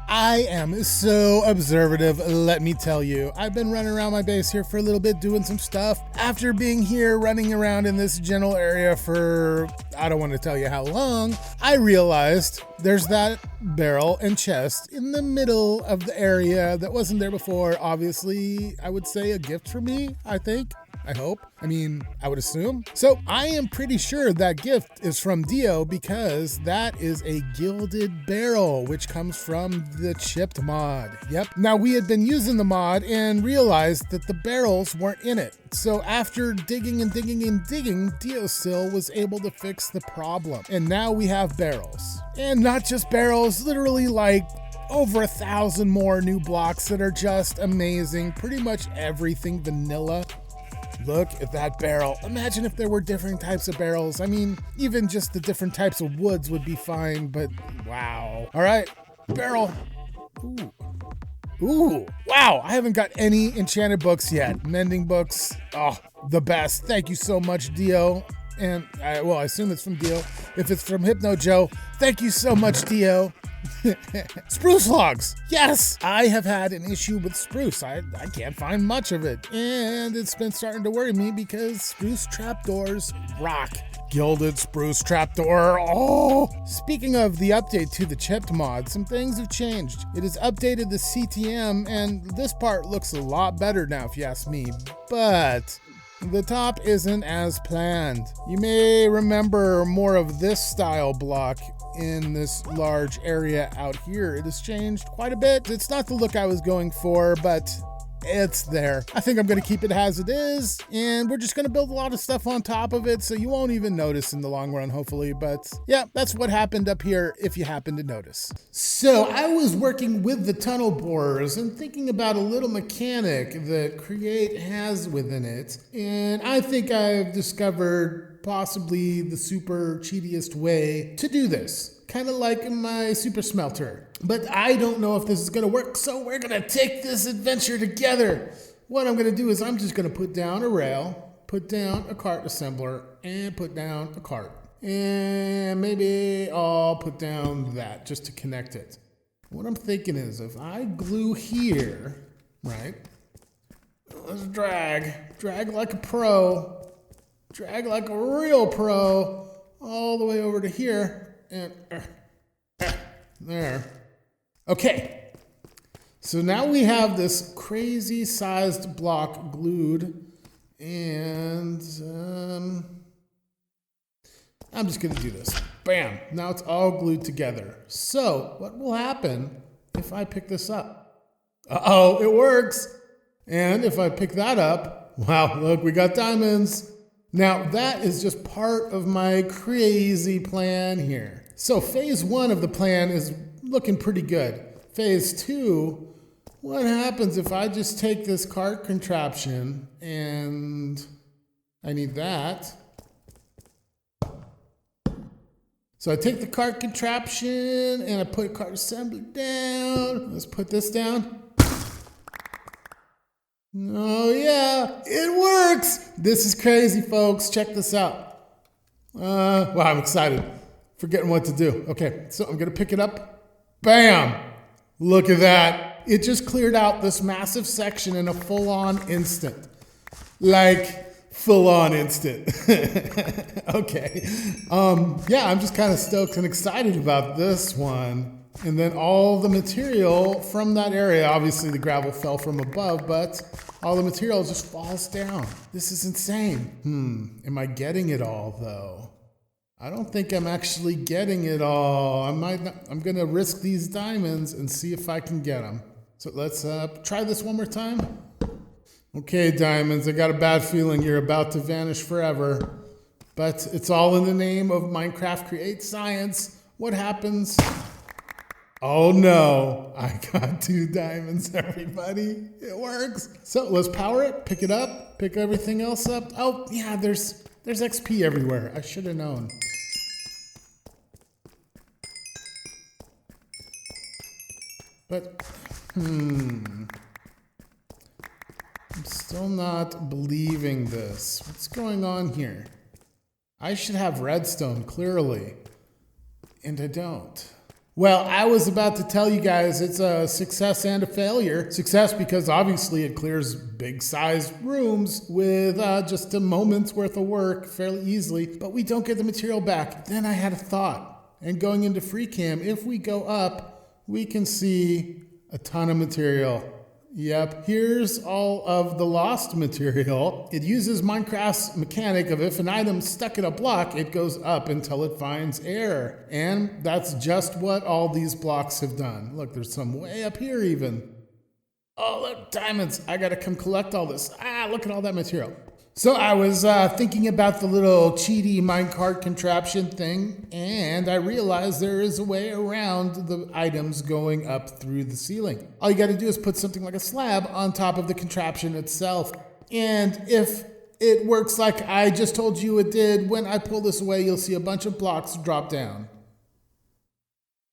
I am so observative, let me tell you. I've been running around my base here for a little bit doing some stuff. After being here running around in this general area for, I don't want to tell you how long, I realized there's that barrel and chest in the middle of the area that wasn't there before. Obviously, I would say a gift for me, I think. I hope. I mean, I would assume. So I am pretty sure that gift is from Dio because that is a gilded barrel, which comes from the chipped mod. Yep. Now we had been using the mod and realized that the barrels weren't in it. So after digging and digging and digging, Dio still was able to fix the problem. And now we have barrels. And not just barrels, literally like over 1,000 more new blocks that are just amazing. Pretty much everything vanilla. Look at that barrel. Imagine if there were different types of barrels. I mean, even just the different types of woods would be fine, but wow. All right, barrel. Ooh. Ooh, wow, I haven't got any enchanted books yet. Mending books, oh, the best. Thank you so much, Dio. And, I assume it's from Dio. If it's from Hypno Joe, thank you so much, Dio. Spruce logs. Yes, I have had an issue with spruce. I can't find much of it. And it's been starting to worry me because spruce trapdoors rock. Gilded spruce trapdoor. Oh! Speaking of the update to the chipped mod, some things have changed. It has updated the CTM and this part looks a lot better now if you ask me. But the top isn't as planned. You may remember more of this style block in this large area out here. It has changed quite a bit. It's not the look I was going for, but it's there. I think I'm going to keep it as it is, and we're just going to build a lot of stuff on top of it, so you won't even notice in the long run, hopefully. But yeah, that's what happened up here, if you happen to notice. So I was working with the tunnel borers and thinking about a little mechanic that Create has within it, and I think I've discovered possibly the super cheatiest way to do this. Kind of like my super smelter. But I don't know if this is going to work, so we're going to take this adventure together. What I'm going to do is I'm just going to put down a rail, put down a cart assembler, and put down a cart. And maybe I'll put down that just to connect it. What I'm thinking is if I glue here, right? Let's drag like a pro. Drag like a real pro all the way over to here and there. Okay, so now we have this crazy sized block glued and I'm just gonna do this. Bam, now it's all glued together. So what will happen if I pick this up? Uh-oh, it works. And if I pick that up, wow, look, we got diamonds. Now, that is just part of my crazy plan here. So phase 1 of the plan is looking pretty good. Phase 2, what happens if I just take this cart contraption and I need that. So I take the cart contraption and I put cart assembly down. Let's put this down. Oh yeah, it works! This is crazy, folks. Check this out. Wow, I'm excited. Forgetting what to do. Okay, so I'm gonna pick it up. Bam! Look at that. It just cleared out this massive section in a full-on instant. Like, full-on instant. Okay. Yeah, I'm just kind of stoked and excited about this one. And then all the material from that area, obviously the gravel fell from above, but all the material just falls down. This is insane. Am I getting it all though? I don't think I'm actually getting it all. I'm gonna risk these diamonds and see if I can get them. So let's try this one more time. Okay, diamonds, I got a bad feeling you're about to vanish forever, but it's all in the name of Minecraft Create Science. What happens? Oh no, I got 2 diamonds, everybody. It works. So let's power it, pick it up, pick everything else up. Oh yeah, there's XP everywhere. I should have known. But, I'm still not believing this. What's going on here? I should have redstone, clearly. And I don't. Well, I was about to tell you guys it's a success and a failure. Success because obviously it clears big sized rooms with just a moment's worth of work fairly easily, but we don't get the material back. Then I had a thought, and going into FreeCam, if we go up, we can see a ton of material. Yep, here's all of the lost material. It uses Minecraft's mechanic of if an item's stuck in a block, it goes up until it finds air. And that's just what all these blocks have done. Look, there's some way up here even. Oh, look, diamonds. I gotta come collect all this. Look at all that material. So I was thinking about the little cheaty minecart contraption thing, and I realized there is a way around the items going up through the ceiling. All you gotta do is put something like a slab on top of the contraption itself. And if it works like I just told you it did, when I pull this away, you'll see a bunch of blocks drop down.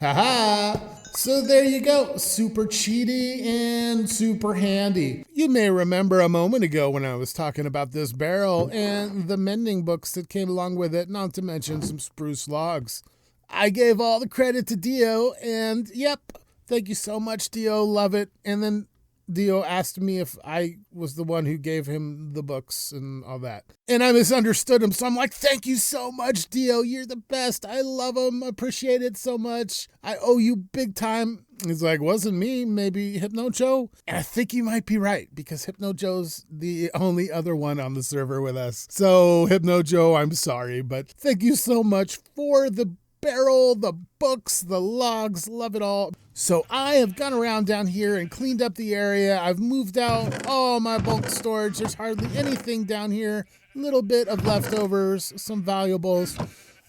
Haha! So there you go, super cheaty and super handy. You may remember a moment ago when I was talking about this barrel and the mending books that came along with it, not to mention some spruce logs. I gave all the credit to Dio, and yep, thank you so much, Dio, love it. And then Dio asked me if I was the one who gave him the books and all that. And I misunderstood him, so I'm like, thank you so much, Dio. You're the best. I love him. Appreciate it so much. I owe you big time. He's like, wasn't me, maybe Hypno Joe? And I think he might be right, because Hypno Joe's the only other one on the server with us. So, Hypno Joe, I'm sorry, but thank you so much for the barrel, the books, the logs, love it all. So I have gone around down here and cleaned up the area. I've moved out all my bulk storage. There's hardly anything down here. A little bit of leftovers, some valuables.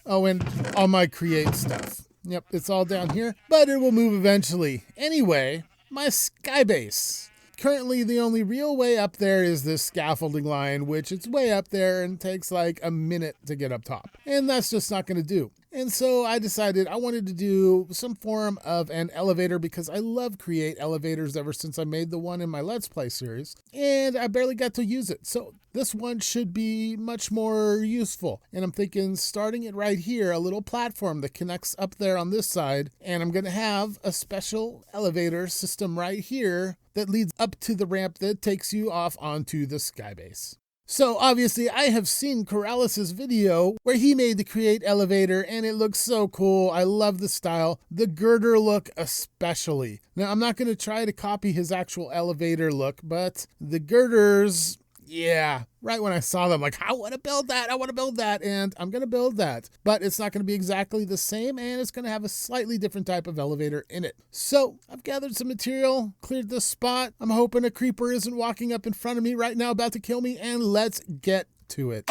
Oh, and all my create stuff. Yep, it's all down here, but it will move eventually. Anyway, my Skybase. Currently, the only real way up there is this scaffolding line, which it's way up there and takes like a minute to get up top. And that's just not going to do. And so I decided I wanted to do some form of an elevator because I love create elevators ever since I made the one in my Let's Play series. And I barely got to use it. So this one should be much more useful. And I'm thinking starting it right here, a little platform that connects up there on this side. And I'm going to have a special elevator system right here that leads up to the ramp that takes you off onto the Skybase. So obviously I have seen Corrales' video where he made the create elevator and it looks so cool. I love the style, the girder look especially. Now I'm not going to try to copy his actual elevator look, but the girders, yeah, right when I saw them, like, I want to build that, and I'm going to build that. But it's not going to be exactly the same, and it's going to have a slightly different type of elevator in it. So I've gathered some material, cleared this spot. I'm hoping a creeper isn't walking up in front of me right now about to kill me, and let's get to it.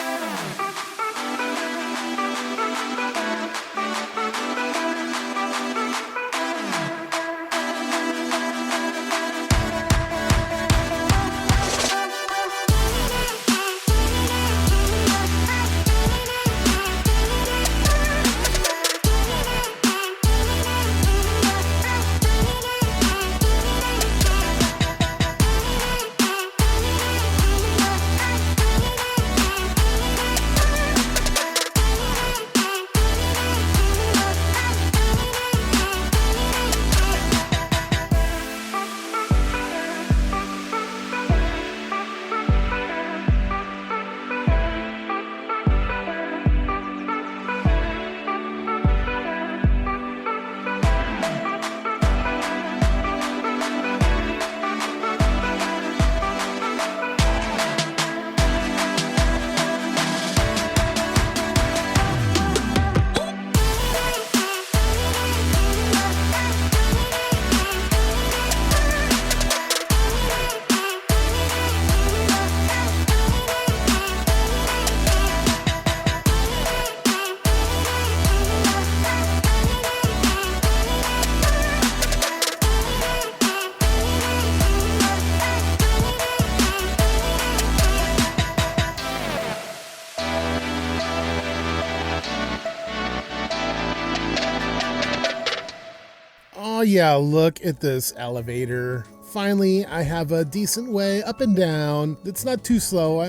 Oh yeah, look at this elevator. Finally, I have a decent way up and down. It's not too slow.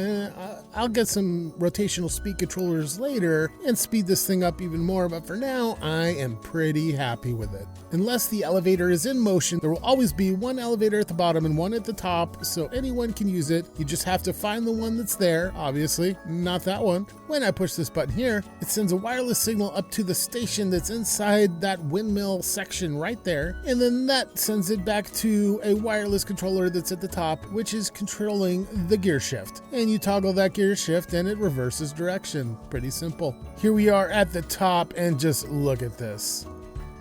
I'll get some rotational speed controllers later and speed this thing up even more, but for now, I am pretty happy with it. Unless the elevator is in motion, there will always be one elevator at the bottom and one at the top, so anyone can use it. You just have to find the one that's there, obviously, not that one. When I push this button here, it sends a wireless signal up to the station that's inside that windmill section right there, and then that sends it back to a wireless controller that's at the top, which is controlling the gear shift. And you toggle that gear shift and it reverses direction. Pretty simple. Here we are at the top, and just look at this.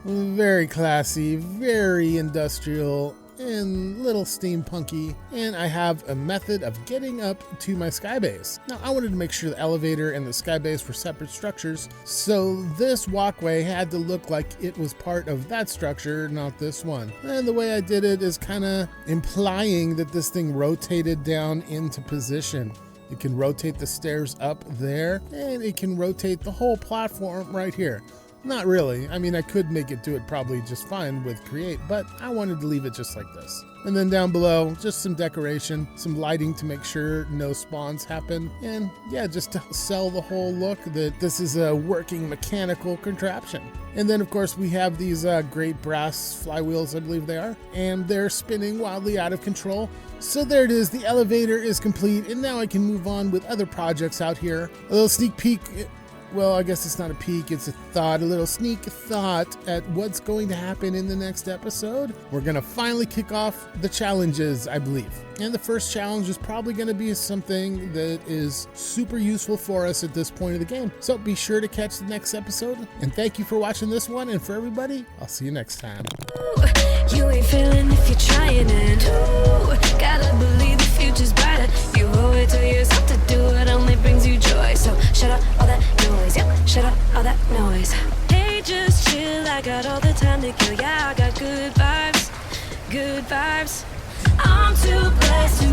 Very classy, very industrial, and little steampunky, and I have a method of getting up to my Skybase. Now, I wanted to make sure the elevator and the Skybase were separate structures, so this walkway had to look like it was part of that structure, not this one. And the way I did it is kind of implying that this thing rotated down into position. It can rotate the stairs up there, and it can rotate the whole platform right here. Not really. I mean, I could make it do it probably just fine with create, but I wanted to leave it just like this. And then down below, just some decoration, some lighting to make sure no spawns happen. And yeah, just to sell the whole look that this is a working mechanical contraption. And then of course we have these great brass flywheels, I believe they are, and they're spinning wildly out of control. So there it is, the elevator is complete, and now I can move on with other projects out here. A little sneak peek. Well, I guess it's not a peek, it's a thought, a little sneak thought at what's going to happen in the next episode. We're going to finally kick off the challenges, I believe. And the first challenge is probably going to be something that is super useful for us at this point of the game. So be sure to catch the next episode. And thank you for watching this one. And for everybody, I'll see you next time. Ooh, you ain't failing if you're trying it. Ooh, gotta believe the future's brighter. You owe it to yourself to do it, only brings you joy. So shut up all that noise, yep, shut up all that noise. Hey, just chill, I got all the time to kill. Yeah, I got good vibes, good vibes. I'm too blessed to